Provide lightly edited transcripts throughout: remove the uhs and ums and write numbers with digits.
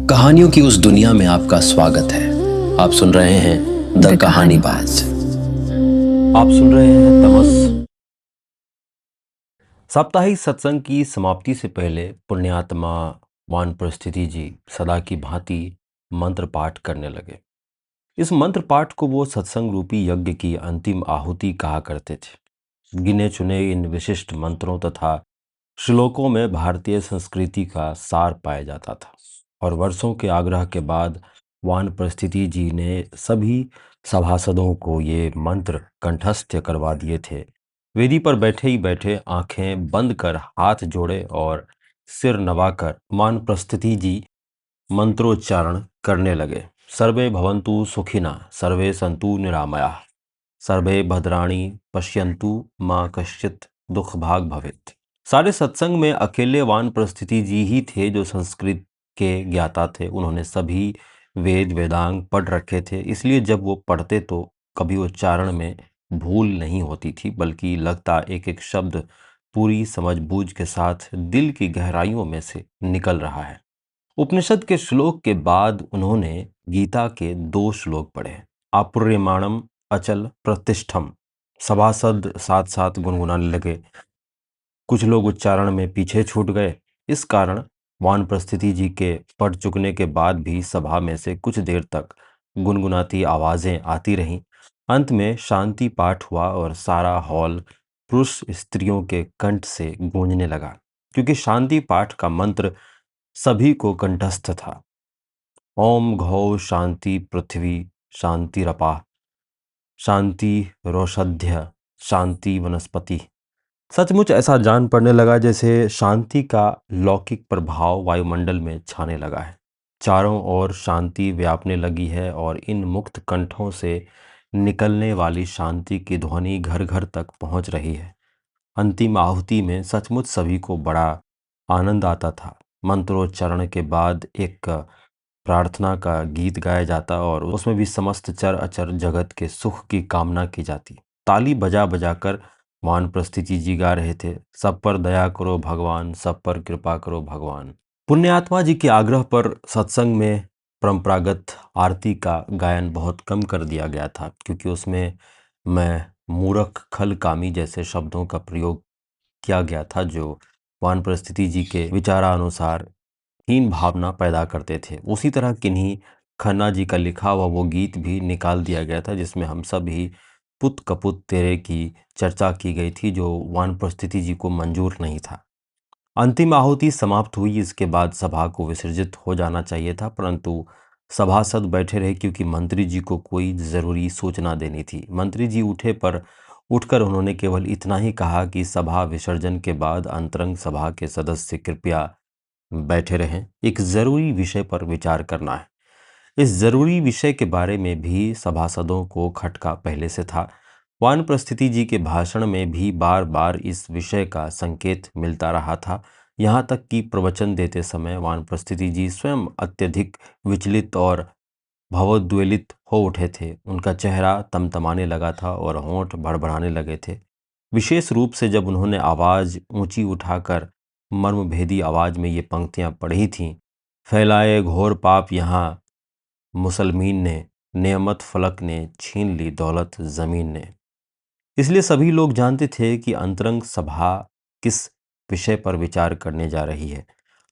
कहानियों की उस दुनिया में आपका स्वागत है। आप सुन रहे हैं द कहानीबाज। आप सुन रहे हैं तमस। साप्ताहिक सत्संग की समाप्ति से पहले पुण्यात्मा वानप्रस्थिति जी सदा की भांति मंत्र पाठ करने लगे। इस मंत्र पाठ को वो सत्संग रूपी यज्ञ की अंतिम आहुति कहा करते थे। गिने चुने इन विशिष्ट मंत्रों तथा श्लोकों में भारतीय संस्कृति का सार पाया जाता था और वर्षों के आग्रह के बाद वानप्रस्थिति जी ने सभी सभासदों को ये मंत्र कंठस्थ करवा दिए थे। वेदी पर बैठे ही बैठे आंखें बंद कर हाथ जोड़े और सिर नवाकर वानप्रस्थिति जी मंत्रोच्चारण करने लगे। सर्वे भवन्तु सुखिनः, सर्वे सन्तु निरामयाः, सर्वे भद्राणि पश्यन्तु मा कश्चित् दुख भाग भवेत्। सारे सत्संग में अकेले वानप्रस्थिति जी ही थे जो संस्कृत के ज्ञाता थे। उन्होंने सभी वेद वेदांग पढ़ रखे थे, इसलिए जब वो पढ़ते तो कभी उच्चारण में भूल नहीं होती थी, बल्कि लगता एक एक शब्द पूरी समझबूझ के साथ दिल की गहराइयों में से निकल रहा है। उपनिषद के श्लोक के बाद उन्होंने गीता के 2 श्लोक पढ़े। आपूर्यमाणम अचल प्रतिष्ठम। सभासद साथ साथ गुनगुनाने लगे। कुछ लोग उच्चारण में पीछे छूट गए। इस कारण वानप्रस्थिति जी के पढ़ चुकने के बाद भी सभा में से कुछ देर तक गुनगुनाती आवाजें आती रहीं। अंत में शांति पाठ हुआ और सारा हॉल पुरुष स्त्रियों के कंठ से गूंजने लगा, क्योंकि शांति पाठ का मंत्र सभी को कंठस्थ था। ओम घौ शांति पृथ्वी शांतिरपा, शांति रोषध्य, शांति वनस्पति। सचमुच ऐसा जान पड़ने लगा जैसे शांति का लौकिक प्रभाव वायुमंडल में छाने लगा है। चारों ओर शांति व्यापने लगी है और इन मुक्त कंठों से निकलने वाली शांति की ध्वनि घर घर तक पहुंच रही है। अंतिम आहुति में सचमुच सभी को बड़ा आनंद आता था। मंत्रोच्चारण के बाद एक प्रार्थना का गीत गाया जाता और उसमें भी समस्त चर अचर जगत के सुख की कामना की जाती। ताली बजा बजा कर वानप्रस्थिति जी गा रहे थे, सब पर दया करो भगवान, सब पर कृपा करो भगवान। पुण्यात्मा जी के आग्रह पर सत्संग में परंपरागत आरती का गायन बहुत कम कर दिया गया था, क्योंकि उसमें मैं मूर्ख खल कामी जैसे शब्दों का प्रयोग किया गया था जो वानप्रस्थिति जी के विचारानुसार हीन भावना पैदा करते थे। उसी तरह किन्हीं खन्ना जी का लिखा हुआ वो गीत भी निकाल दिया गया था जिसमें हम सब ही पुत कपुत तेरे की चर्चा की गई थी, जो वानप्रस्थिति जी को मंजूर नहीं था। अंतिम आहुति समाप्त हुई। इसके बाद सभा को विसर्जित हो जाना चाहिए था, परंतु सभासद बैठे रहे क्योंकि मंत्री जी को कोई ज़रूरी सूचना देनी थी। मंत्री जी उठे, पर उठकर उन्होंने केवल इतना ही कहा कि सभा विसर्जन के बाद अंतरंग सभा के सदस्य कृपया बैठे रहें, एक ज़रूरी विषय पर विचार करना है। इस ज़रूरी विषय के बारे में भी सभासदों को खटका पहले से था। वानप्रस्थिति जी के भाषण में भी बार बार इस विषय का संकेत मिलता रहा था, यहाँ तक कि प्रवचन देते समय वानप्रस्थिति जी स्वयं अत्यधिक विचलित और भावोद्वेलित हो उठे थे। उनका चेहरा तमतमाने लगा था और होंठ भड़बड़ाने लगे थे, विशेष रूप से जब उन्होंने आवाज़ ऊंची उठाकर मर्मभेदी आवाज़ में ये पंक्तियां पढ़ी थीं। फैलाए घोर पाप यहाँ मुसलमीन ने, नेमत फलक ने छीन ली दौलत ज़मीन ने। इसलिए सभी लोग जानते थे कि अंतरंग सभा किस विषय पर विचार करने जा रही है।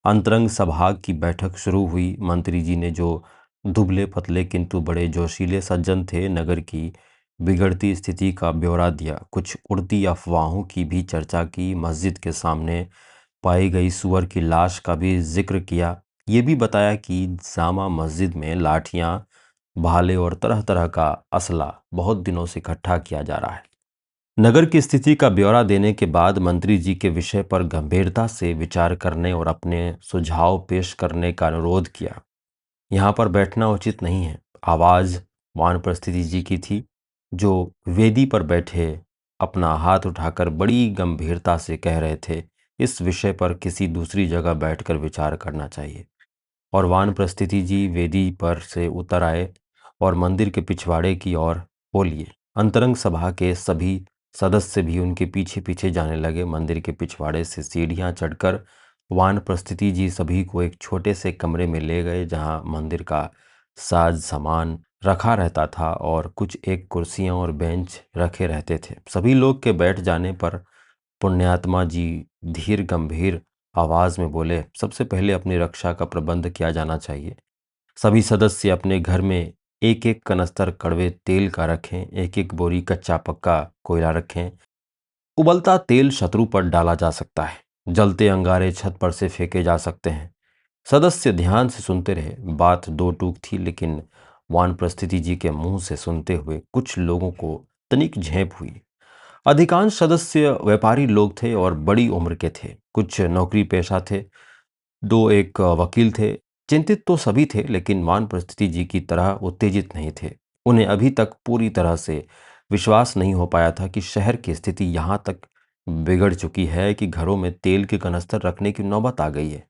अंतरंग सभा की बैठक शुरू हुई। मंत्री जी ने, जो दुबले पतले किंतु बड़े जोशीले सज्जन थे, नगर की बिगड़ती स्थिति का ब्यौरा दिया। कुछ उड़ती अफवाहों की भी चर्चा की। मस्जिद के सामने पाई गई सुअर की लाश का भी जिक्र किया। ये भी बताया कि जामा मस्जिद में लाठियां, भाले और तरह तरह का असला बहुत दिनों से इकट्ठा किया जा रहा है। नगर की स्थिति का ब्यौरा देने के बाद मंत्री जी के विषय पर गंभीरता से विचार करने और अपने सुझाव पेश करने का अनुरोध किया। यहाँ पर बैठना उचित नहीं है। आवाज़ वानप्रस्थिति जी की थी, जो वेदी पर बैठे अपना हाथ उठाकर बड़ी गंभीरता से कह रहे थे, इस विषय पर किसी दूसरी जगह बैठकर विचार करना चाहिए। और वानप्रस्थिति जी वेदी पर से उतर आए और मंदिर के पिछवाड़े की ओर हो लिए। अंतरंग सभा के सभी सदस्य भी उनके पीछे पीछे जाने लगे। मंदिर के पिछवाड़े से सीढ़ियां चढ़कर वानप्रस्थिति जी सभी को एक छोटे से कमरे में ले गए जहां मंदिर का साज सामान रखा रहता था और कुछ एक कुर्सियां और बेंच रखे रहते थे। सभी लोग के बैठ जाने पर पुण्यात्मा जी धीर गंभीर आवाज में बोले, सबसे पहले अपनी रक्षा का प्रबंध किया जाना चाहिए। सभी सदस्य अपने घर में एक एक कनस्तर कड़वे तेल का रखें, एक एक बोरी कच्चा पक्का कोयला रखें। उबलता तेल शत्रु पर डाला जा सकता है, जलते अंगारे छत पर से फेंके जा सकते हैं। सदस्य ध्यान से सुनते रहे। बात दो टूक थी, लेकिन वानप्रस्थिति जी के मुंह से सुनते हुए कुछ लोगों को तनिक झेप हुई। अधिकांश सदस्य व्यापारी लोग थे और बड़ी उम्र के थे। कुछ नौकरी पेशा थे, दो एक वकील थे। चिंतित तो सभी थे, लेकिन वानप्रस्थिति जी की तरह उत्तेजित नहीं थे। उन्हें अभी तक पूरी तरह से विश्वास नहीं हो पाया था कि शहर की स्थिति यहाँ तक बिगड़ चुकी है कि घरों में तेल के कनस्तर रखने की नौबत आ गई है।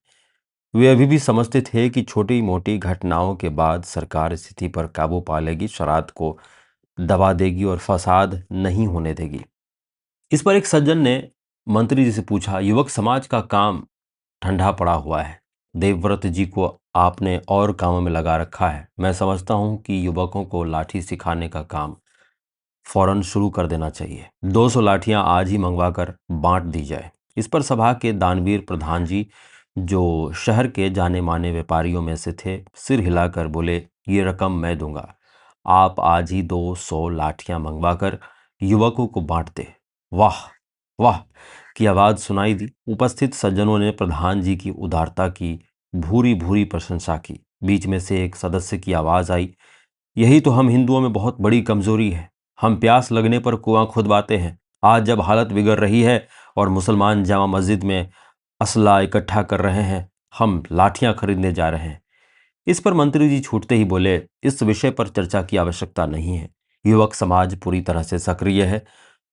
वे अभी भी समझते थे कि छोटी मोटी घटनाओं के बाद सरकार स्थिति पर काबू पा लेगी, शराब को दबा देगी और फसाद नहीं होने देगी। इस पर एक सज्जन ने मंत्री जी से पूछा, युवक समाज का काम ठंडा पड़ा हुआ है, देवव्रत जी को आपने और कामों में लगा रखा है। मैं समझता हूं कि युवकों को लाठी सिखाने का काम फौरन शुरू कर देना चाहिए। 200 लाठियां आज ही मंगवाकर बांट दी जाए। इस पर सभा के दानवीर प्रधान जी, जो शहर के जाने माने व्यापारियों में से थे, सिर हिलाकर बोले, ये रकम मैं दूंगा। आप आज ही 200 लाठियां मंगवाकर युवकों को बांट दे। वाह वाह की आवाज सुनाई दी। उपस्थित सज्जनों ने प्रधान जी की उदारता की भूरी भूरी प्रशंसा की। बीच में से एक सदस्य की आवाज आई, यही तो हम हिंदुओं में बहुत बड़ी कमजोरी है। हम प्यास लगने पर कुआं खुदवाते हैं। आज जब हालत बिगड़ रही है और मुसलमान जामा मस्जिद में असला इकट्ठा कर रहे हैं, हम लाठियां खरीदने जा रहे हैं। इस पर मंत्री जी छूटते ही बोले, इस विषय पर चर्चा की आवश्यकता नहीं है। युवक समाज पूरी तरह से सक्रिय है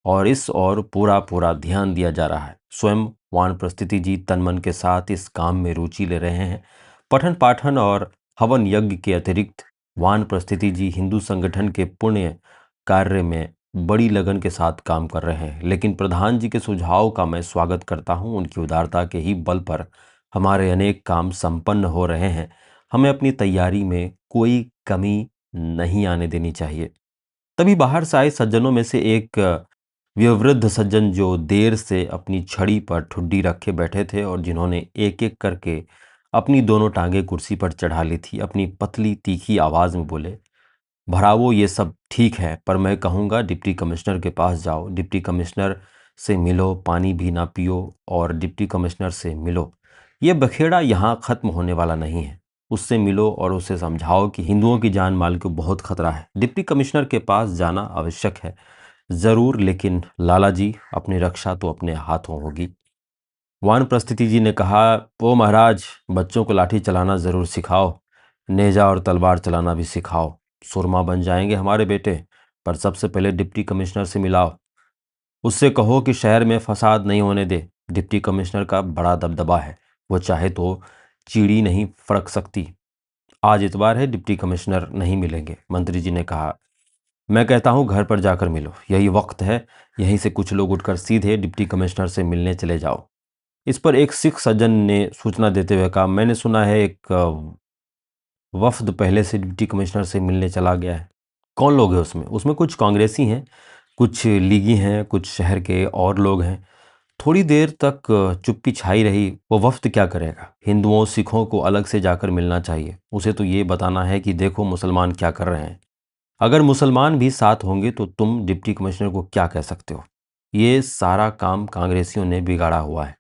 और इस और पूरा पूरा ध्यान दिया जा रहा है। स्वयं वानप्रस्थिति जी तन मन के साथ इस काम में रुचि ले रहे हैं। पठन पाठन और हवन यज्ञ के अतिरिक्त वानप्रस्थिति जी हिंदू संगठन के पुण्य कार्य में बड़ी लगन के साथ काम कर रहे हैं। लेकिन प्रधान जी के सुझाव का मैं स्वागत करता हूं। उनकी उदारता के ही बल पर हमारे अनेक काम संपन्न हो रहे हैं। हमें अपनी तैयारी में कोई कमी नहीं आने देनी चाहिए। तभी बाहर से आए सज्जनों में से एक वयोवृद्ध सज्जन, जो देर से अपनी छड़ी पर ठुड्डी रखे बैठे थे और जिन्होंने एक एक करके अपनी दोनों टांगें कुर्सी पर चढ़ा ली थी, अपनी पतली तीखी आवाज में बोले, भरावो ये सब ठीक है, पर मैं कहूँगा डिप्टी कमिश्नर के पास जाओ, डिप्टी कमिश्नर से मिलो, पानी भी ना पियो और डिप्टी कमिश्नर से मिलो। ये बखेड़ा यहाँ खत्म होने वाला नहीं है। उससे मिलो और उसे समझाओ कि हिंदुओं की जान माल को बहुत खतरा है। डिप्टी कमिश्नर के पास जाना आवश्यक है जरूर, लेकिन लाला जी, अपनी रक्षा तो अपने हाथों होगी। वानप्रस्थिति जी ने कहा, ओ महाराज, बच्चों को लाठी चलाना जरूर सिखाओ, नेजा और तलवार चलाना भी सिखाओ। सुरमा बन जाएंगे हमारे बेटे, पर सबसे पहले डिप्टी कमिश्नर से मिलाओ। उससे कहो कि शहर में फसाद नहीं होने दे। डिप्टी कमिश्नर का बड़ा दबदबा है, वो चाहे तो चीड़ी नहीं फड़क सकती। आज इतवार है, डिप्टी कमिश्नर नहीं मिलेंगे। मंत्री जी ने कहा, मैं कहता हूं घर पर जाकर मिलो, यही वक्त है। यहीं से कुछ लोग उठकर सीधे डिप्टी कमिश्नर से मिलने चले जाओ। इस पर एक सिख सज्जन ने सूचना देते हुए कहा, मैंने सुना है एक वफ्द पहले से डिप्टी कमिश्नर से मिलने चला गया है। कौन लोग हैं उसमें? उसमें कुछ कांग्रेसी हैं, कुछ लीगी हैं, कुछ शहर के और लोग हैं। थोड़ी देर तक चुप्पी छाई रही। वो वफ्द क्या करेगा? हिंदुओं सिखों को अलग से जाकर मिलना चाहिए। उसे तो ये बताना है कि देखो मुसलमान क्या कर रहे हैं। अगर मुसलमान भी साथ होंगे तो तुम डिप्टी कमिश्नर को क्या कह सकते हो? ये सारा काम कांग्रेसियों ने बिगाड़ा हुआ है।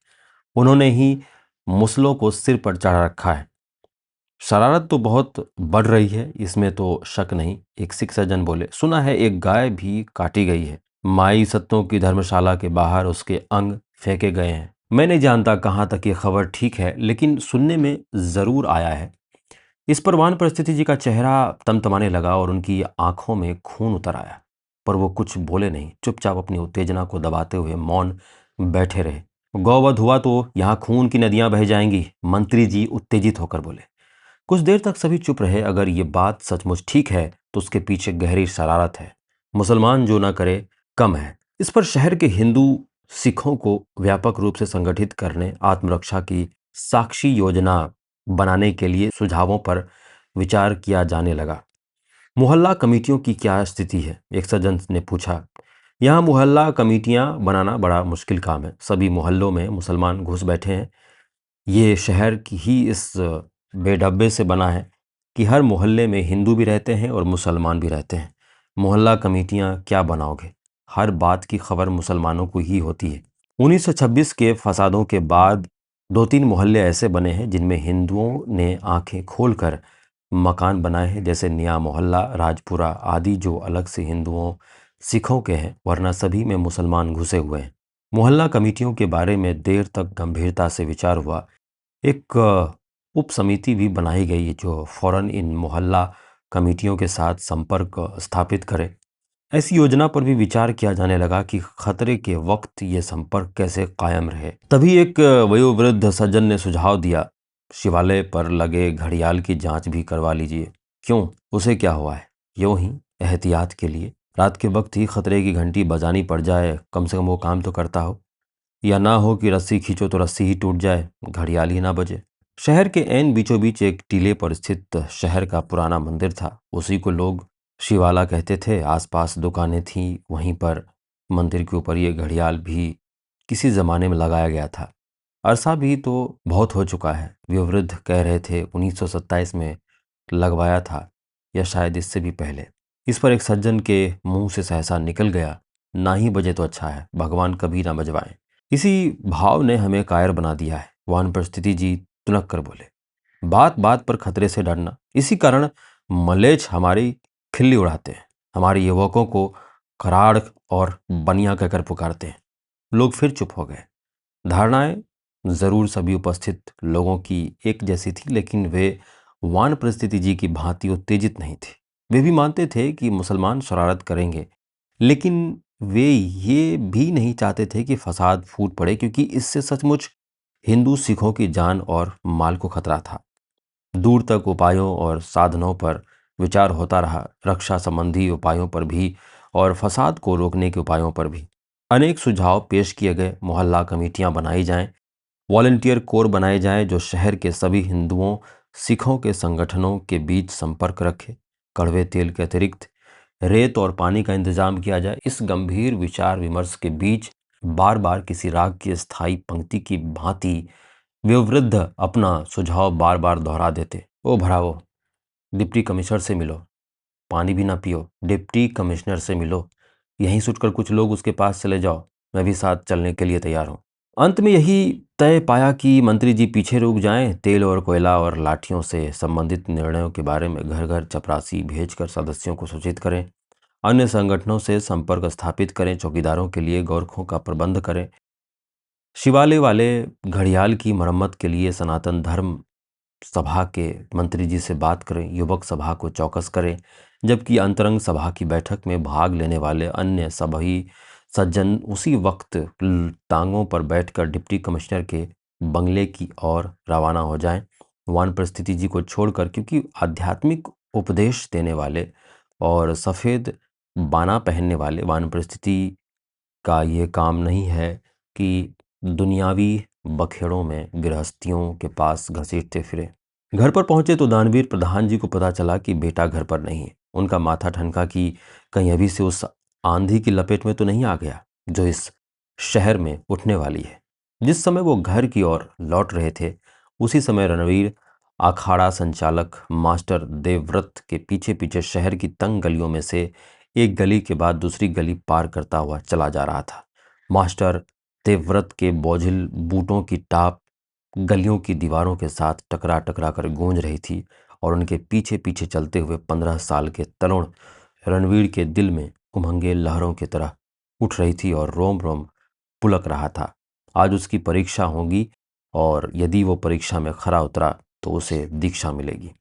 उन्होंने ही मुसलों को सिर पर चढ़ा रखा है। शरारत तो बहुत बढ़ रही है, इसमें तो शक नहीं। एक सिख सज्जन बोले, सुना है एक गाय भी काटी गई है। माई सत्तों की धर्मशाला के बाहर उसके अंग फेंके गए हैं। मैं नहीं जानता कहाँ तक ये खबर ठीक है, लेकिन सुनने में जरूर आया है। इस पर वानप्रस्थिति जी का चेहरा तमतमाने लगा और उनकी आंखों में खून उतर आया, पर वो कुछ बोले नहीं। चुपचाप अपनी उत्तेजना को दबाते हुए मौन बैठे रहे। गौवध हुआ तो यहाँ खून की नदियां बह जाएंगी, मंत्री जी उत्तेजित होकर बोले। कुछ देर तक सभी चुप रहे। अगर ये बात सचमुच ठीक है तो उसके पीछे गहरी शरारत है। मुसलमान जो ना करे कम है। इस पर शहर के हिंदू सिखों को व्यापक रूप से संगठित करने, आत्मरक्षा की साक्षी योजना बनाने के लिए सुझावों पर विचार किया जाने लगा। मोहल्ला कमेटियों की क्या स्थिति है? एक सज्जन ने पूछा। यहाँ मोहल्ला कमेटियाँ बनाना बड़ा मुश्किल काम है। सभी मोहल्लों में मुसलमान घुस बैठे हैं। ये शहर की ही इस बेढब्बे से बना है कि हर मोहल्ले में हिंदू भी रहते हैं और मुसलमान भी रहते हैं। मोहल्ला कमेटियाँ क्या बनाओगे? हर बात की खबर मुसलमानों को ही होती है। 1926 के फसादों के बाद 2-3 मोहल्ले ऐसे बने हैं जिनमें हिंदुओं ने आंखें खोलकर मकान बनाए हैं, जैसे नया मोहल्ला, राजपुरा आदि, जो अलग से हिंदुओं सिखों के हैं, वरना सभी में मुसलमान घुसे हुए हैं। मोहल्ला कमेटियों के बारे में देर तक गंभीरता से विचार हुआ। एक उप समिति भी बनाई गई जो फौरन इन मोहल्ला कमेटियों के साथ संपर्क स्थापित करे। ऐसी योजना पर भी विचार किया जाने लगा कि खतरे के वक्त ये संपर्क कैसे कायम रहे। तभी एक वयोवृद्ध सज्जन ने सुझाव दिया, शिवालय पर लगे घड़ियाल की जांच भी करवा लीजिए। क्यों, उसे क्या हुआ है? यूं ही, एहतियात के लिए। रात के वक्त ही खतरे की घंटी बजानी पड़ जाए, कम से कम वो काम तो करता हो। या ना हो कि रस्सी खींचो तो रस्सी ही टूट जाए, घड़ियाल ही ना बजे। शहर के ऐन बीचों बीच एक टीले पर स्थित शहर का पुराना मंदिर था। उसी को लोग शिवाला कहते थे। आसपास दुकानें थीं। वहीं पर मंदिर के ऊपर ये घड़ियाल भी किसी ज़माने में लगाया गया था। अरसा भी तो बहुत हो चुका है। वे वृद्ध कह रहे थे 1927 में लगवाया था, या शायद इससे भी पहले। इस पर एक सज्जन के मुंह से सहसा निकल गया, ना ही बजे तो अच्छा है, भगवान कभी ना बजवाएं। इसी भाव ने हमें कायर बना दिया है। वान परिस्थिति जी तुनक कर बोले। बात बात पर खतरे से डरना, इसी कारण मलेच्छ हमारी खिल्ली उड़ाते हैं, हमारे युवकों को कराड़ और बनिया कहकर पुकारते हैं। लोग फिर चुप हो गए। धारणाएं जरूर सभी उपस्थित लोगों की एक जैसी थी, लेकिन वे वान परिस्थिति जी की भांति उत्तेजित नहीं थे। वे भी मानते थे कि मुसलमान शरारत करेंगे, लेकिन वे ये भी नहीं चाहते थे कि फसाद फूट पड़े, क्योंकि इससे सचमुच हिंदू सिखों की जान और माल को खतरा था। दूर तक उपायों और साधनों पर विचार होता रहा, रक्षा संबंधी उपायों पर भी और फसाद को रोकने के उपायों पर भी। अनेक सुझाव पेश किए गए। मोहल्ला कमेटियां बनाई जाएं, वॉलंटियर कोर बनाए जाएं जो शहर के सभी हिंदुओं सिखों के संगठनों के बीच संपर्क रखे। कड़वे तेल के अतिरिक्त रेत और पानी का इंतजाम किया जाए। इस गंभीर विचार विमर्श के बीच बार बार किसी राग की स्थायी पंक्ति की भांति वे वृद्ध अपना सुझाव बार बार दोहरा देते। ओ भरावो, डिप्टी कमिश्नर से मिलो, पानी भी ना पियो, डिप्टी कमिश्नर से मिलो, यहीं सुटकर कुछ लोग उसके पास चले जाओ, मैं भी साथ चलने के लिए तैयार हूँ। अंत में यही तय पाया कि मंत्री जी पीछे रुक जाएं। तेल और कोयला और लाठियों से संबंधित निर्णयों के बारे में घर घर चपरासी भेजकर सदस्यों को सूचित करें। अन्य संगठनों से संपर्क स्थापित करें। चौकीदारों के लिए गोरखों का प्रबंध करें। शिवालय वाले घड़ियाल की मरम्मत के लिए सनातन धर्म सभा के मंत्री जी से बात करें। युवक सभा को चौकस करें, जबकि अंतरंग सभा की बैठक में भाग लेने वाले अन्य सभी सज्जन उसी वक्त टांगों पर बैठकर डिप्टी कमिश्नर के बंगले की ओर रवाना हो जाएं। वान परिस्थिति जी को छोड़कर, क्योंकि आध्यात्मिक उपदेश देने वाले और सफ़ेद बाना पहनने वाले वान परिस्थिति का ये काम नहीं है कि दुनियावी बखेड़ों में गृहस्थियों के पास घसीटते फिरे। घर पर पहुंचे तो दानवीर प्रधान जी को पता चला कि बेटा घर पर नहीं है। उनका माथा ठनका कि कहीं अभी से उस आंधी की लपेट में तो नहीं आ गया जो इस शहर में उठने वाली है। जिस समय वो घर की ओर लौट रहे थे, उसी समय रणवीर अखाड़ा संचालक मास्टर देवव्रत के पीछे पीछे शहर की तंग गलियों में से एक गली के बाद दूसरी गली पार करता हुआ चला जा रहा था। मास्टर देवव्रत के बोझिल बूटों की टाप गलियों की दीवारों के साथ टकरा टकरा कर गूंज रही थी, और उनके पीछे पीछे चलते हुए 15 साल के तरुण रणवीर के दिल में उमंगे लहरों की तरह उठ रही थी और रोम रोम पुलक रहा था। आज उसकी परीक्षा होगी, और यदि वो परीक्षा में खरा उतरा तो उसे दीक्षा मिलेगी।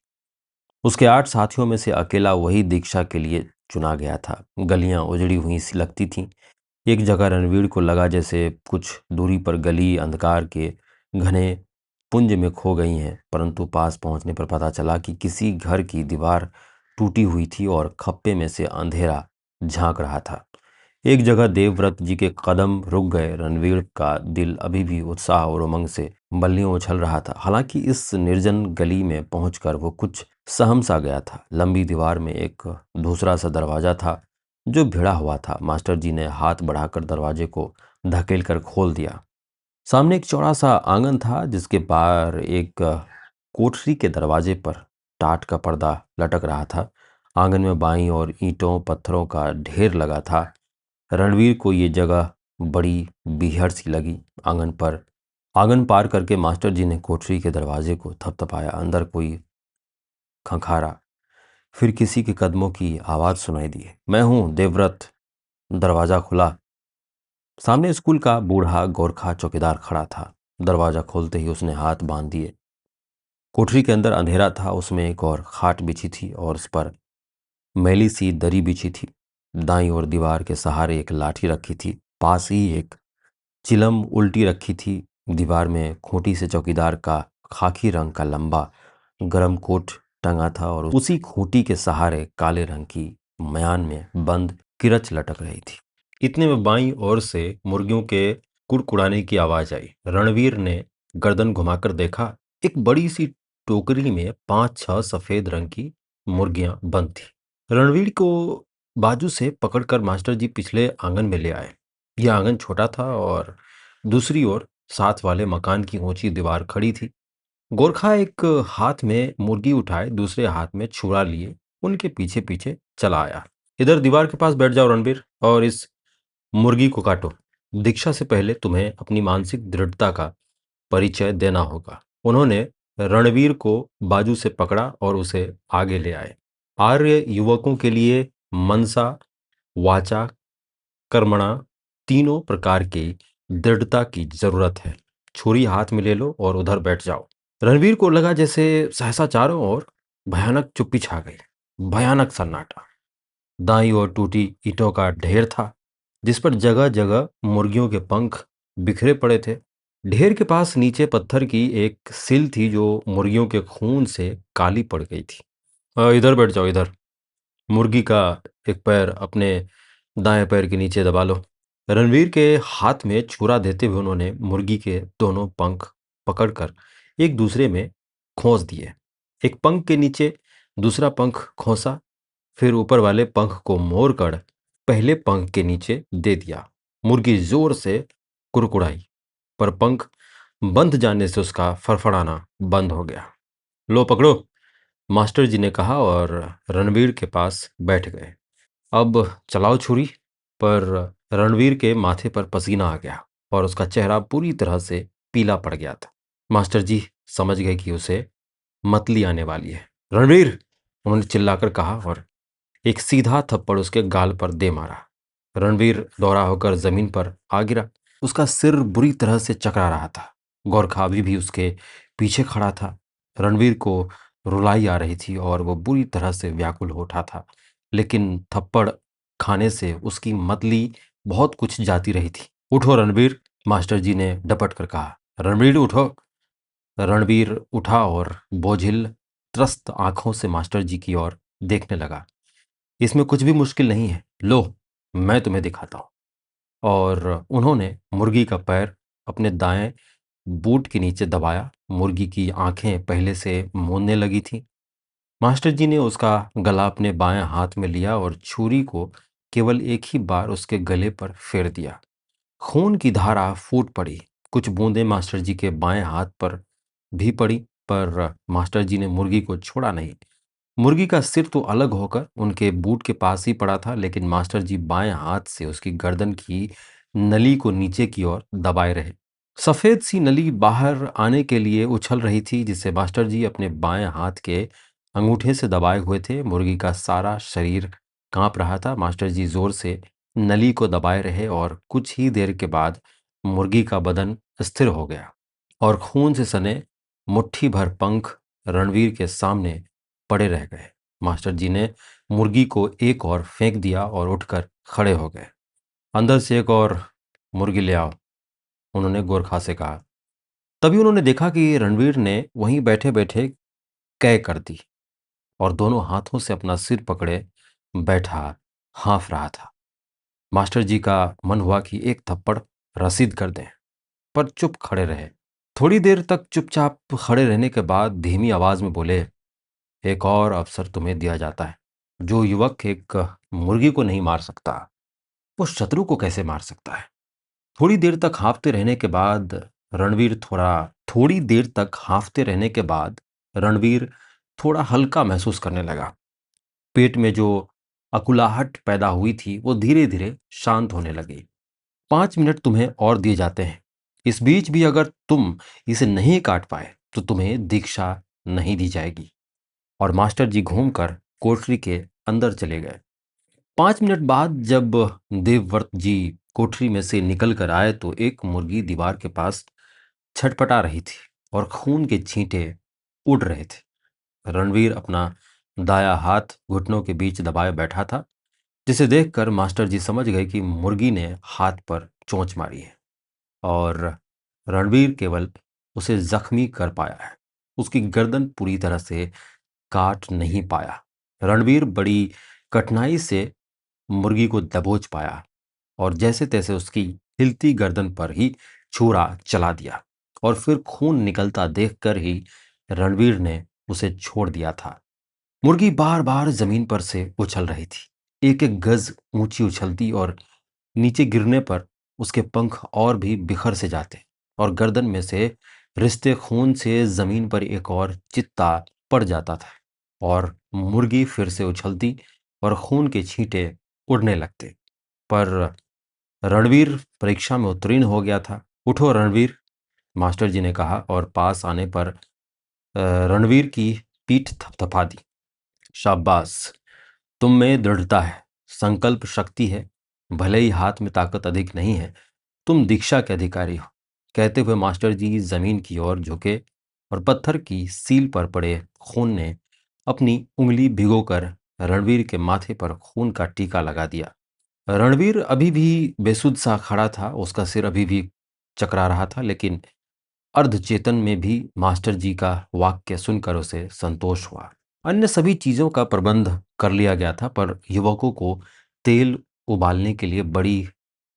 उसके 8 साथियों में से अकेला वही दीक्षा के लिए चुना गया था। गलियां उजड़ी हुई सी लगती थीं। एक जगह रणवीर को लगा जैसे कुछ दूरी पर गली अंधकार के घने पुंज में खो गई हैं, परंतु पास पहुंचने पर पता चला कि किसी घर की दीवार टूटी हुई थी और खप्पे में से अंधेरा झांक रहा था। एक जगह देवव्रत जी के कदम रुक गए। रणवीर का दिल अभी भी उत्साह और उमंग से बल्लियों उछल रहा था। हालांकि इस निर्जन गली में पहुंचकर वो कुछ सहम सा गया था। लंबी दीवार में एक दूसरा सा दरवाजा था जो भिड़ा हुआ था। मास्टर जी ने हाथ बढ़ाकर दरवाजे को धकेल कर खोल दिया। सामने एक चौड़ा सा आंगन था जिसके बाहर एक कोठरी के दरवाजे पर टाट का पर्दा लटक रहा था। आंगन में बाईं और ईंटों पत्थरों का ढेर लगा था। रणवीर को ये जगह बड़ी बीहड़ सी लगी। आंगन पार करके मास्टर जी ने कोठरी के दरवाजे को थपथपाया। अंदर कोई खंखारा। फिर किसी के कदमों की आवाज सुनाई दी। मैं हूं देवव्रत। दरवाजा खुला। सामने स्कूल का बूढ़ा गोरखा चौकीदार खड़ा था। दरवाजा खोलते ही उसने हाथ बांध दिए। कोठरी के अंदर अंधेरा था। उसमें एक और खाट बिछी थी और उस पर मैली सी दरी बिछी थी। दाईं ओर दीवार के सहारे एक लाठी रखी थी। पास ही एक चिलम उल्टी रखी थी। दीवार में खूंटी से चौकीदार का खाकी रंग का लंबा गरम कोट टंगा था और उसी खूंटी के सहारे काले रंग की मयान में बंद किरच लटक रही थी। इतने में बाईं ओर से मुर्गियों के कुड़कुड़ाने की आवाज आई। रणवीर ने गर्दन घुमाकर देखा। एक बड़ी सी टोकरी में 5-6 सफेद रंग की मुर्गियां बंद थी। रणवीर को बाजू से पकड़कर मास्टर जी पिछले आंगन में ले आए। यह आंगन छोटा था और दूसरी ओर साथ वाले मकान की ऊंची दीवार खड़ी थी। गोरखा एक हाथ में मुर्गी उठाए दूसरे हाथ में छुरा लिए उनके पीछे पीछे चला आया। इधर दीवार के पास बैठ जाओ रणबीर और इस मुर्गी को काटो। दीक्षा से पहले तुम्हें अपनी मानसिक दृढ़ता का परिचय देना होगा। उन्होंने रणवीर को बाजू से पकड़ा और उसे आगे ले आए। आर्य युवकों के लिए मनसा वाचा कर्मणा तीनों प्रकार की दृढ़ता की जरूरत है। छुरी हाथ में ले लो और उधर बैठ जाओ। रणवीर को लगा जैसे सहसा चारों ओर भयानक चुप्पी छा गई। भयानक सन्नाटा। दाईं ओर टूटी ईंटों का ढेर था जिस पर जगह जगह मुर्गियों के पंख बिखरे पड़े थे। ढेर के पास नीचे पत्थर की एक सिल थी जो मुर्गियों के खून से काली पड़ गई थी। इधर बैठ जाओ इधर। मुर्गी का एक पैर अपने दाएं पैर के नीचे दबा लो। रणवीर के हाथ में छुरा देते हुए उन्होंने मुर्गी के दोनों पंख पकड़कर एक दूसरे में खोस दिए। एक पंख के नीचे दूसरा पंख खोसा। फिर ऊपर वाले पंख को मोड़कर पहले पंख के नीचे दे दिया। मुर्गी जोर से कुड़कुड़ाई पर पंख बंध जाने से उसका फड़फड़ाना बंद हो गया। लो पकड़ो, मास्टर जी ने कहा और रणवीर के पास बैठ गए। अब चलाओ छुरी। पर रणवीर के माथे पर पसीना आ गया और उसका चेहरा पूरी तरह से पीला पड़ गया था। मास्टर जी समझ गए कि उसे मतली आने वाली है। रणवीर, उन्होंने चिल्लाकर कहा और एक सीधा थप्पड़ उसके गाल पर दे मारा। रणवीर दौड़ा होकर जमीन पर आ गिरा। उसका सिर बुरी तरह से चकरा रहा था। गोरखा अभी भी उसके पीछे खड़ा था। रणवीर को रुलाई आ रही थी और वो बुरी तरह से व्याकुल हो उठा था। लेकिन थप्पड़ खाने से उसकी मतली बहुत कुछ जाती रही थी। उठो रणवीर, मास्टर जी ने डपट कर कहा। रणवीर उठो। रणवीर उठा और बोझिल त्रस्त आंखों से मास्टर जी की ओर देखने लगा। इसमें कुछ भी मुश्किल नहीं है। लो, मैं तुम्हें दिखाता हूं। और उन्होंने मुर्गी का पैर अपने दाएं बूट के नीचे दबाया। मुर्गी की आंखें पहले से मूंदने लगी थीं। मास्टर जी ने उसका गला अपने बाएं हाथ में लिया और छुरी को केवल एक ही बार उसके गले पर फेर दिया। खून की धारा फूट पड़ी। कुछ बूंदें मास्टर जी के बाएं हाथ पर भी पड़ी पर मास्टर जी ने मुर्गी को छोड़ा नहीं। मुर्गी का सिर तो अलग होकर उनके बूट के पास ही पड़ा था लेकिन मास्टर जी बाएं हाथ से उसकी गर्दन की नली को नीचे की ओर दबाए रहे। सफेद सी नली बाहर आने के लिए उछल रही थी जिसे मास्टर जी अपने बाएं हाथ के अंगूठे से दबाए हुए थे। मुर्गी का सारा शरीर कांप रहा था। मास्टर जी जोर से नली को दबाए रहे और कुछ ही देर के बाद मुर्गी का बदन स्थिर हो गया और खून से सने मुट्ठी भर पंख रणवीर के सामने पड़े रह गए। मास्टर जी ने मुर्गी को एक और फेंक दिया और उठकर खड़े हो गए। अंदर से एक और मुर्गी ले आओ, उन्होंने गोरखा से कहा। तभी उन्होंने देखा कि रणवीर ने वहीं बैठे बैठे कै कर दी और दोनों हाथों से अपना सिर पकड़े बैठा हाँफ रहा था। मास्टर जी का मन हुआ कि एक थप्पड़ रसीद कर दें, पर चुप खड़े रहे। थोड़ी देर तक चुपचाप खड़े रहने के बाद धीमी आवाज में बोले, एक और अवसर तुम्हें दिया जाता है। जो युवक एक मुर्गी को नहीं मार सकता, वो शत्रु को कैसे मार सकता है? थोड़ी देर तक हाँफते रहने के बाद रणवीर थोड़ा थोड़ी देर तक हाँफते रहने के बाद रणवीर थोड़ा हल्का महसूस करने लगा। पेट में जो अकुलाहट पैदा हुई थी वो धीरे धीरे शांत होने लगी। 5 मिनट तुम्हें और दिए जाते हैं। इस बीच भी अगर तुम इसे नहीं काट पाए तो तुम्हें दीक्षा नहीं दी जाएगी। और मास्टर जी घूमकर कोठरी के अंदर चले गए। 5 मिनट बाद जब देवव्रत जी कोठरी में से निकल कर आए तो एक मुर्गी दीवार के पास छटपटा रही थी और खून के छींटे उड़ रहे थे। रणवीर अपना दाया हाथ घुटनों के बीच दबाए बैठा था, जिसे देखकर मास्टर जी समझ गए कि मुर्गी ने हाथ पर चोंच मारी है और रणवीर केवल उसे जख्मी कर पाया है, उसकी गर्दन पूरी तरह से काट नहीं पाया। रणवीर बड़ी कठिनाई से मुर्गी को दबोच पाया और जैसे तैसे उसकी हिलती गर्दन पर ही छुरा चला दिया और फिर खून निकलता देखकर ही रणवीर ने उसे छोड़ दिया था। मुर्गी बार बार जमीन पर से उछल रही थी, एक एक गज ऊंची उछलती और नीचे गिरने पर उसके पंख और भी बिखर से जाते और गर्दन में से रिश्ते खून से जमीन पर एक और चित्ता पड़ जाता था और मुर्गी फिर से उछलती और खून के छींटे उड़ने लगते। पर रणवीर परीक्षा में उत्तीर्ण हो गया था। उठो रणवीर, मास्टर जी ने कहा और पास आने पर रणवीर की पीठ थपथपा दी। शाबाश, तुम में दृढ़ता है, संकल्प शक्ति है, भले ही हाथ में ताकत अधिक नहीं है, तुम दीक्षा के अधिकारी हो। कहते हुए मास्टर जी जमीन की ओर झुके और पत्थर की सील पर पड़े खून ने अपनी उंगली भिगोकर रणवीर के माथे पर खून का टीका लगा दिया। रणवीर अभी भी बेसुध सा खड़ा था, उसका सिर अभी भी चकरा रहा था, लेकिन अर्धचेतन में भी मास्टर जी का वाक्य सुनकर उसे संतोष हुआ। अन्य सभी चीजों का प्रबंध कर लिया गया था, पर युवकों को तेल उबालने के लिए बड़ी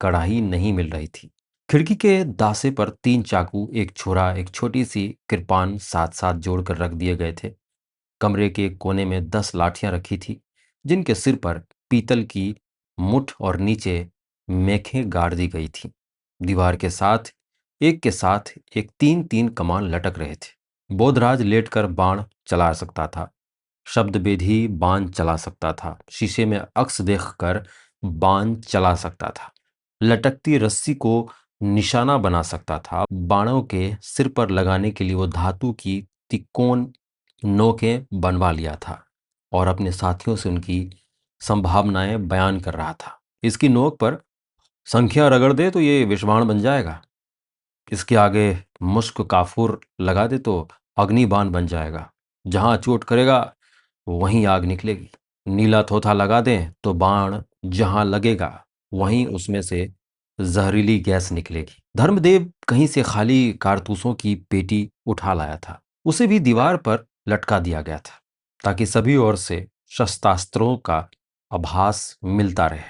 कढ़ाई नहीं मिल रही थी। खिड़की के दासे पर 3 चाकू, एक छुरा, एक छोटी सी कृपान साथ साथ जोड़कर रख दिए गए थे। कमरे के एक कोने में 10 लाठियां रखी थी, जिनके सिर पर पीतल की मुठ और नीचे मेखें गाड़ दी गई थी। दीवार के साथ एक 3-3 कमान लटक रहे थे। बोधराज लेटकर बाण चला सकता था, शब्दभेदी बाण चला सकता था, शीशे में अक्स देखकर बाण चला सकता था, लटकती रस्सी को निशाना बना सकता था। बाणों के सिर पर लगाने के लिए वो धातु की तिकोन नोकें बनवा लिया था और अपने साथियों से उनकी संभावनाएं बयान कर रहा था। इसकी नोक पर संख्या रगड़ दे तो ये विषबाण बन जाएगा, इसके आगे मुश्क काफूर लगा दे तो अग्निबाण बन जाएगा, जहां चोट करेगा वहीं आग निकलेगी। नीला थोथा लगा दें तो बाण जहां लगेगा वहीं उसमें से जहरीली गैस निकलेगी। धर्मदेव कहीं से खाली कारतूसों की पेटी उठा लाया था, उसे भी दीवार पर लटका दिया गया था ताकि सभी ओर से शस्त्रास्त्रों का आभास मिलता रहे।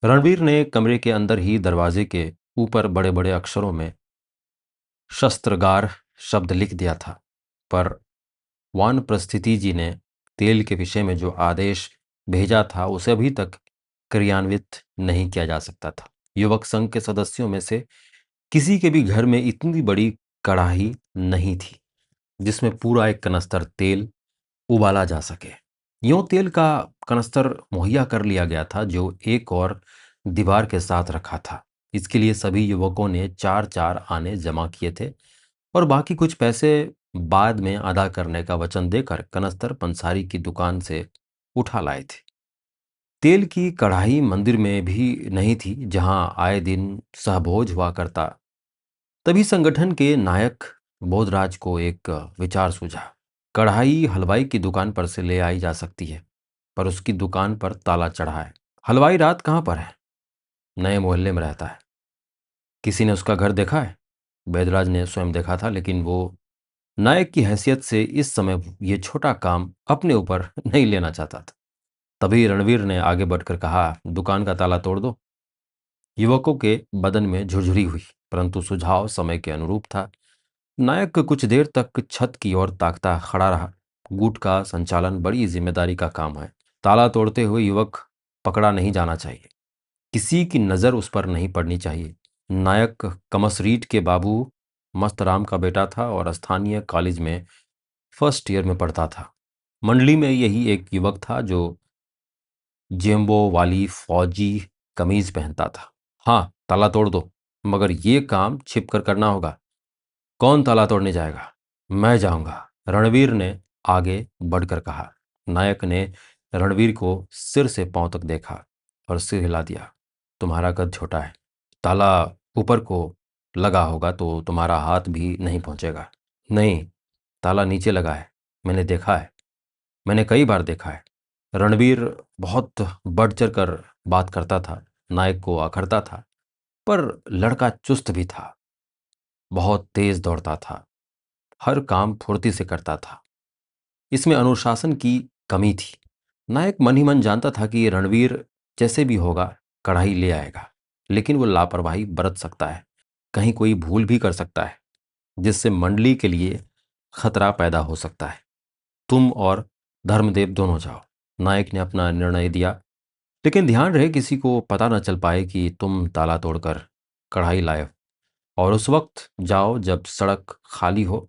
रणवीर ने कमरे के अंदर ही दरवाजे के ऊपर बड़े बड़े अक्षरों में शस्त्रगार शब्द लिख दिया था, पर वानप्रस्थिति जी ने तेल के विषय में जो आदेश भेजा था उसे अभी तक क्रियान्वित नहीं किया जा सकता था। युवक संघ के सदस्यों में से किसी के भी घर में इतनी बड़ी कढ़ाई नहीं थी जिसमें पूरा एक कनस्तर तेल उबाला जा सके। यूं तेल का कनस्तर मुहैया कर लिया गया था जो एक और दीवार के साथ रखा था। इसके लिए सभी युवकों ने 4-4 आने जमा किए थे और बाकी कुछ पैसे बाद में अदा करने का वचन देकर कनस्तर पंसारी की दुकान से उठा लाए थे। तेल की कढ़ाई मंदिर में भी नहीं थी जहां आए दिन सहभोज हुआ करता। तभी संगठन के नायक बोधराज को एक विचार सूझा। कढ़ाई हलवाई की दुकान पर से ले आई जा सकती है, पर उसकी दुकान पर ताला चढ़ा है। हलवाई रात कहाँ पर है? नए मोहल्ले में रहता है। किसी ने उसका घर देखा है? बैदराज ने स्वयं देखा था, लेकिन वो नायक की हैसियत से इस समय ये छोटा काम अपने ऊपर नहीं लेना चाहता था। तभी रणवीर ने आगे बढ़कर कहा, दुकान का ताला तोड़ दो। युवकों के बदन में झुरझुरी हुई, परंतु सुझाव समय के अनुरूप था। नायक कुछ देर तक छत की ओर ताकता खड़ा रहा। गुट का संचालन बड़ी जिम्मेदारी का काम है। ताला तोड़ते हुए युवक पकड़ा नहीं जाना चाहिए, किसी की नज़र उस पर नहीं पड़नी चाहिए। नायक कमसरीट के बाबू मस्तराम का बेटा था और स्थानीय कॉलेज में फर्स्ट ईयर में पढ़ता था। मंडली में यही एक युवक था जो जेम्बो वाली फौजी कमीज पहनता था। हाँ, ताला तोड़ दो, मगर ये काम छिप कर करना होगा। कौन ताला तोड़ने जाएगा? मैं जाऊंगा, रणवीर ने आगे बढ़कर कहा। नायक ने रणवीर को सिर से पांव तक देखा और सिर हिला दिया। तुम्हारा कद छोटा है, ताला ऊपर को लगा होगा तो तुम्हारा हाथ भी नहीं पहुंचेगा। नहीं, ताला नीचे लगा है, मैंने देखा है, मैंने कई बार देखा है। रणवीर बहुत बढ़ चढ़ कर बात करता था, नायक को आखरता था, पर लड़का चुस्त भी था, बहुत तेज दौड़ता था, हर काम फुर्ती से करता था। इसमें अनुशासन की कमी थी। नायक मन ही मन जानता था कि रणवीर जैसे भी होगा कढ़ाई ले आएगा, लेकिन वो लापरवाही बरत सकता है, कहीं कोई भूल भी कर सकता है, जिससे मंडली के लिए खतरा पैदा हो सकता है। तुम और धर्मदेव दोनों जाओ, नायक ने अपना निर्णय दिया। लेकिन ध्यान रहे किसी को पता न चल पाए कि तुम ताला तोड़कर कढ़ाई लाए, और उस वक्त जाओ जब सड़क खाली हो,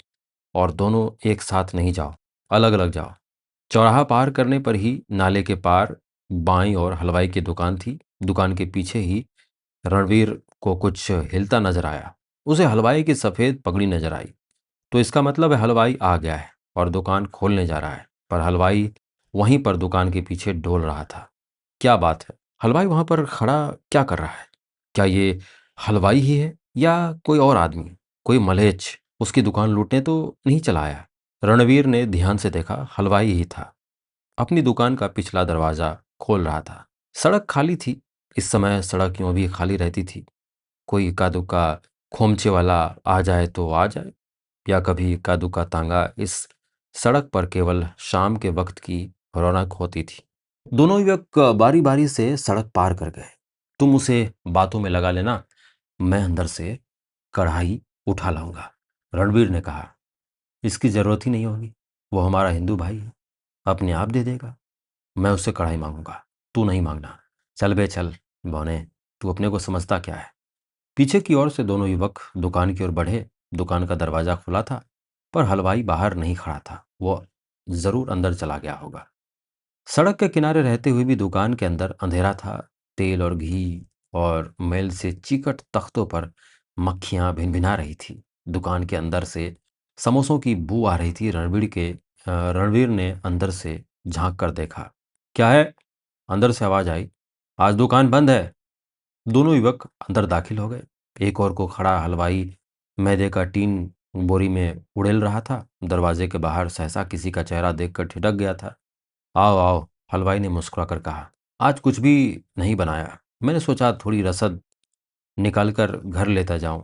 और दोनों एक साथ नहीं जाओ, अलग अलग जाओ। चौराहा पार करने पर ही नाले के पार बाईं ओर हलवाई की दुकान थी। दुकान के पीछे ही रणवीर को कुछ हिलता नजर आया। उसे हलवाई की सफ़ेद पगड़ी नजर आई। तो इसका मतलब है हलवाई आ गया है और दुकान खोलने जा रहा है। पर हलवाई वहीं पर दुकान के पीछे डोल रहा था। क्या बात है, हलवाई वहां पर खड़ा क्या कर रहा है? क्या ये हलवाई ही है या कोई और आदमी, कोई मलेच्छ उसकी दुकान लूटने तो नहीं चला आया? रणवीर ने ध्यान से देखा, हलवाई ही था, अपनी दुकान का पिछला दरवाजा खोल रहा था। सड़क खाली थी। इस समय सड़क यूं भी खाली रहती थी। कोई इक्का दुक्का खोमचे वाला आ जाए तो आ जाए, या कभी इक्का दुक्का तांगा। इस सड़क पर केवल शाम के वक्त की रौनक होती थी। दोनों युवक बारी बारी से सड़क पार कर गए। तुम उसे बातों में लगा लेना, मैं अंदर से कढ़ाई उठा लाऊंगा, रणवीर ने कहा। इसकी जरूरत ही नहीं होगी, वो हमारा हिंदू भाई है, अपने आप दे देगा। मैं उससे कढ़ाई मांगूंगा, तू नहीं मांगना। चल बे चल बौने, तू अपने को समझता क्या है? पीछे की ओर से दोनों युवक दुकान की ओर बढ़े। दुकान का दरवाजा खुला था, पर हलवाई बाहर नहीं खड़ा था। वो जरूर अंदर चला गया होगा। सड़क के किनारे रहते हुए भी दुकान के अंदर अंधेरा था। तेल और घी और मैल से चिकट तख्तों पर मक्खियां भिनभिना रही थी। दुकान के अंदर से समोसों की बू आ रही थी। रणवीर ने अंदर से झांक कर देखा। क्या है? अंदर से आवाज आई। आज दुकान बंद है। दोनों युवक अंदर दाखिल हो गए। एक और को खड़ा हलवाई मैदे का टीन बोरी में उड़ेल रहा था। दरवाजे के बाहर सहसा किसी का चेहरा देखकर ठिठक गया था। आओ आओ, हलवाई ने मुस्कुरा कर कहा। आज कुछ भी नहीं बनाया, मैंने सोचा थोड़ी रसद निकाल कर घर लेता जाऊं।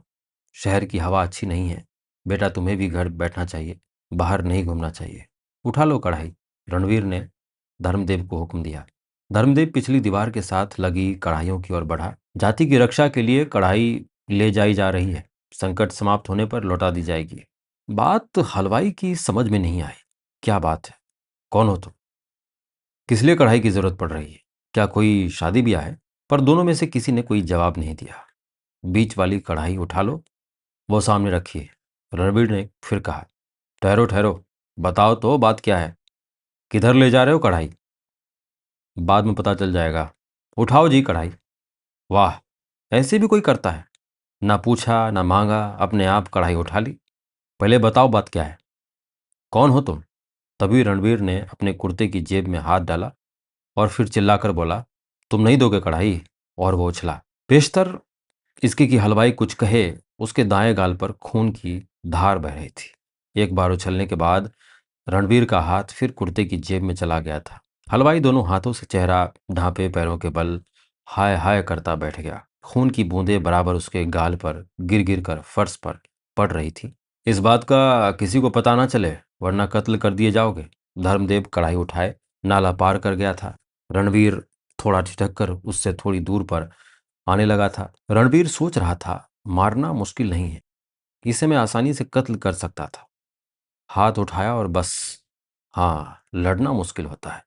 शहर की हवा अच्छी नहीं है। बेटा, तुम्हें भी घर बैठना चाहिए, बाहर नहीं घूमना चाहिए। उठा लो कढ़ाई, रणवीर ने धर्मदेव को हुक्म दिया। धर्मदेव पिछली दीवार के साथ लगी कढ़ाइयों की ओर बढ़ा। जाति की रक्षा के लिए कढ़ाई ले जाई जा रही है, संकट समाप्त होने पर लौटा दी जाएगी। बात हलवाई की समझ में नहीं आई। क्या बात है? कौन हो तुम? किस लिए कढ़ाई की जरूरत पड़ रही है? क्या कोई शादी ब्याह है? पर दोनों में से किसी ने कोई जवाब नहीं दिया। बीच वाली कढ़ाई उठा लो, वो सामने रखिए, रणबीर ने फिर कहा। ठहरो ठहरो, बताओ तो बात क्या है? किधर ले जा रहे हो कढ़ाई? बाद में पता चल जाएगा। उठाओ जी कढ़ाई। वाह, ऐसे भी कोई करता है? ना पूछा ना मांगा, अपने आप कढ़ाई उठा ली। पहले बताओ बात क्या है? कौन हो तुम? तभी रणवीर ने अपने कुर्ते की जेब में हाथ डाला और फिर चिल्लाकर बोला, तुम नहीं दोगे कढ़ाई? और वो उछला। बेशतर इसके कि हलवाई कुछ कहे, उसके दाएं गाल पर खून की धार बह रही थी। एक बार उछलने के बाद रणवीर का हाथ फिर कुर्ते की जेब में चला गया था। हलवाई दोनों हाथों से चेहरा ढांपे पैरों के बल हाय हाय करता बैठ गया। खून की बूंदें बराबर उसके गाल पर गिर गिर कर फर्श पर पड़ रही थी। इस बात का किसी को पता ना चले, वरना कत्ल कर दिए जाओगे। धर्मदेव कढ़ाई उठाए नाला पार कर गया था। रणवीर थोड़ा ठिठक कर उससे थोड़ी दूर पर आने लगा था। रणवीर सोच रहा था, मारना मुश्किल नहीं है, इसे मैं आसानी से कत्ल कर सकता था। हाथ उठाया और बस। हाँ, लड़ना मुश्किल होता है,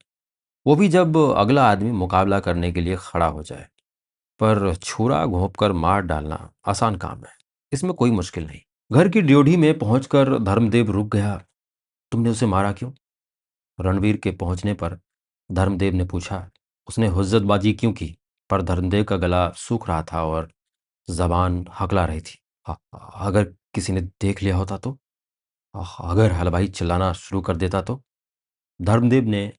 वो भी जब अगला आदमी मुकाबला करने के लिए खड़ा हो जाए। पर छुरा घोंपकर मार डालना आसान काम है, इसमें कोई मुश्किल नहीं। घर की ड्योढ़ी में पहुंचकर धर्मदेव रुक गया। तुमने उसे मारा क्यों? रणवीर के पहुंचने पर धर्मदेव ने पूछा। उसने हुज्जतबाजी क्यों की? पर धर्मदेव का गला सूख रहा था और जबान हकला रही थी। अगर किसी ने देख लिया होता तो? अगर हलवाई चिल्लाना शुरू कर देता तो? धर्मदेव ने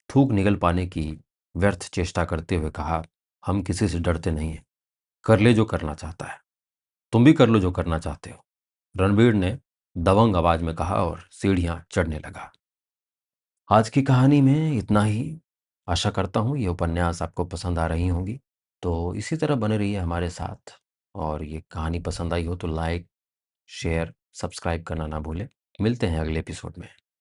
थूक निगल पाने की व्यर्थ चेष्टा करते हुए कहा, हम किसी से डरते नहीं हैं। कर ले जो करना चाहता है। तुम भी कर लो जो करना चाहते हो, रणवीर ने दबंग आवाज में कहा और सीढ़ियां चढ़ने लगा। आज की कहानी में इतना ही। आशा करता हूँ ये उपन्यास आपको पसंद आ रही होंगी। तो इसी तरह बने रहिए हमारे साथ। और ये कहानी पसंद आई हो तो लाइक, शेयर, सब्सक्राइब करना ना भूलें। मिलते हैं अगले एपिसोड में।